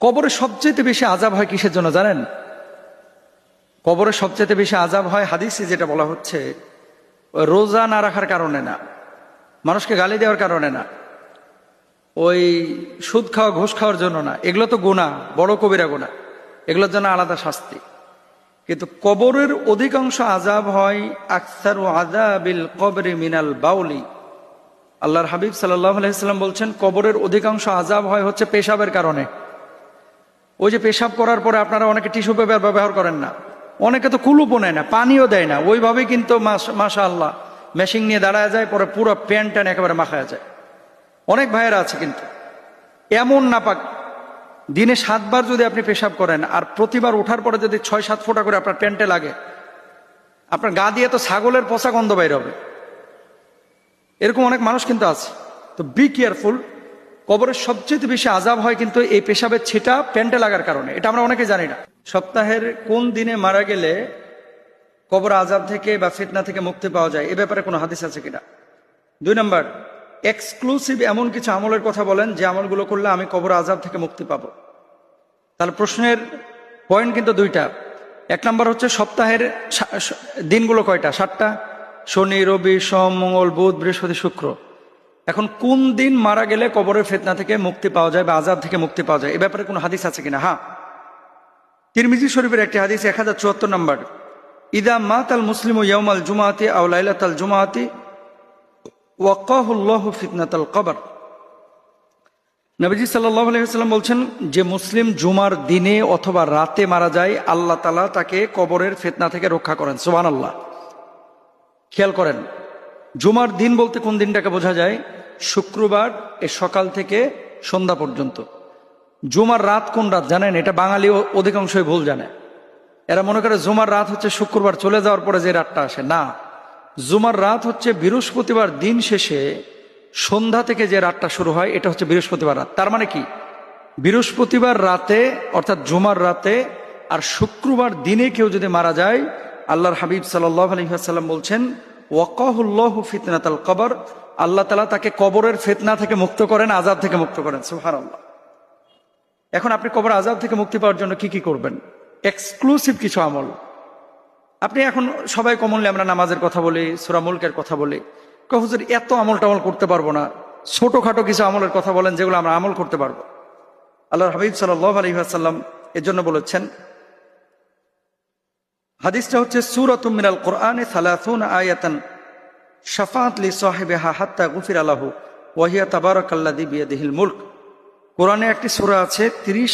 কবরে সবচেয়ে বেশি আযাব হয় কিসের জন্য জানেন? কবরে সবচেয়ে বেশি আযাব হয় হাদিসে যেটা বলা হচ্ছে, রোজা না রাখার কারণে না, মানুষকে গালি দেওয়ার কারণে না, ওই সুদ খাওয়া ঘুষ খাওয়ার জন্য না, এগুলো তো গুনাহ, বড় কবিরা গুনাহ, এগুলোর জন্য আলাদা শাস্তি। কিন্তু কবরের অধিকাংশ আযাব হয় আকসারু আযাবিল কবরি মিনাল বাউলি। আল্লাহর হাবিব সাল্লাল্লাহু আলাইহি সাল্লাম বলছেন, কবরের অধিকাংশ আযাব হয় হচ্ছে পেশাবের কারণে। ওই যে পেশাব করার পরে আপনারা অনেকে টিস্যু পেপার ব্যবহার করেন না, অনেকে তো কুলুপও নেয় না, পানিও দেয় না, ওইভাবেই কিন্তু মাশাআল্লাহ মেশিন নিয়ে দাঁড়ায় যায়, পরে পুরো প্যান্ট ট্যান একেবারে মাখায় যায়। অনেক ভাইয়েরা আছে কিন্তু এমন নাপাক, দিনে 7 বার যদি আপনি পেশাব করেন আর প্রতিবার ওঠার পরে যদি 6-7 ফোঁটা করে আপনার প্যান্টে লাগে, আপনার গা দিয়ে তো ছাগলের পচা গন্ধ বাইর হবে। এরকম অনেক মানুষ কিন্তু আছে। তো বি কেয়ারফুল। কবরের সবচেয়ে বেশি আযাব হয় কিন্তু এই পেশাবের ছিটা প্যান্টে লাগার কারণে। এটা আমরা অনেকে জানি না। সপ্তাহের কোন দিনে মারা গেলে কবর আযাব থেকে বা ফিতনা থেকে মুক্তি পাওয়া যায়, এ ব্যাপারে কোনো হাদিস আছে কিনা? 2 নম্বর, এক্সক্লুসিভ এমন কিছু আমলের কথা বলেন যে আমলগুলো করলে আমি কবর আযাব থেকে মুক্তি পাবো। তাহলে প্রশ্নের পয়েন্ট কিন্তু 2টা। 1 নম্বর হচ্ছে সপ্তাহের দিনগুলো কয়টা? 7টা। শনি, রবি, সোম, মঙ্গল, বুধ, বৃহস্পতি, শুক্র। এখন কোন দিন মারা গেলে কবরের ফিতনা থেকে মুক্তি পাওয়া যায় বা আযাব থেকে মুক্তি পাওয়া যায়, এ ব্যাপারে কোনো হাদিস আছে কিনা? হ্যাঁ, তিরমিজি শরীফের একটি হাদিস 1074 নম্বর, ইদা মাতাল মুসলিমু ইয়াউমাল জুমাআতি আও লাইলাতাল জুমাআতি ওয়াকাহুল্লাহু ফিতনাতাল কবর। নবীজি সাল্লাল্লাহু আলাইহি ওয়াসাল্লাম বলছেন, যে মুসলিম জুমার দিনে অথবা রাতে মারা যায়, আল্লাহ তাআলা তাকে কবরের ফিতনা থেকে রক্ষা করেন। সুবহানাল্লাহ। খেয়াল করেন, জুমার দিন বলতে কোন দিনটাকে বোঝা যায়? শুক্রবার এ সকাল থেকে সন্ধ্যা পর্যন্ত। জুমার রাত কোন রাত জানেন? এটা বাঙালি অধিকাংশই ভুল জানে। এরা মনে করে জুমার রাত হচ্ছে শুক্রবার চলে যাওয়ার পরে যে রাতটা আসে। না, জুমার রাত হচ্ছে বৃহস্পতিবার দিন শেষে সন্ধ্যা থেকে যে রাতটা শুরু হয়, এটা হচ্ছে বৃহস্পতিবার রাত। তার মানে কি, বৃহস্পতিবার রাতে অর্থাৎ জুমার রাতে আর শুক্রবার দিনে কেউ যদি মারা যায়, আল্লাহর হাবিব সাল্লাল্লাহু আলাইহি ওয়াসাল্লাম বলছেন, ওয়াকাহুল্লাহু ফিতনাতাল কবর, আল্লাহ তাআলা তাকে কবরের ফিতনা থেকে মুক্ত করেন, আযাব থেকে মুক্ত করেন। সুবহানাল্লাহ। এখন আপনি কবর আযাব থেকে মুক্তি পাওয়ার জন্য কি কি করবেন? এক্সক্লুসিভ কিছু আমল। আপনি এখন সবাই কমনলি আমরা নামাজের কথা বলি, সূরা মুলকের কথা বলি, হুজুর এত আমল টামল করতে পারবো না, ছোটখাটো কিছু আমলের কথা বলেন যেগুলো আমরা আমল করতে পারবো। আল্লাহর হাবিব সাল্লাল্লাহু আলাইহি ওয়াসাল্লাম এর জন্য বলেছেন, হাদিসটা হচ্ছে সূরাতুম মিনাল কোরআনে 30 আয়াতান শাফাআত লি সাহিবিহা হাত্তা গুফিরা লাহু ওয়া হিয়া তাবারাকাল্লাযী বিয়াদিহিল মুলক। কোরআনে একটি সূরা আছে 30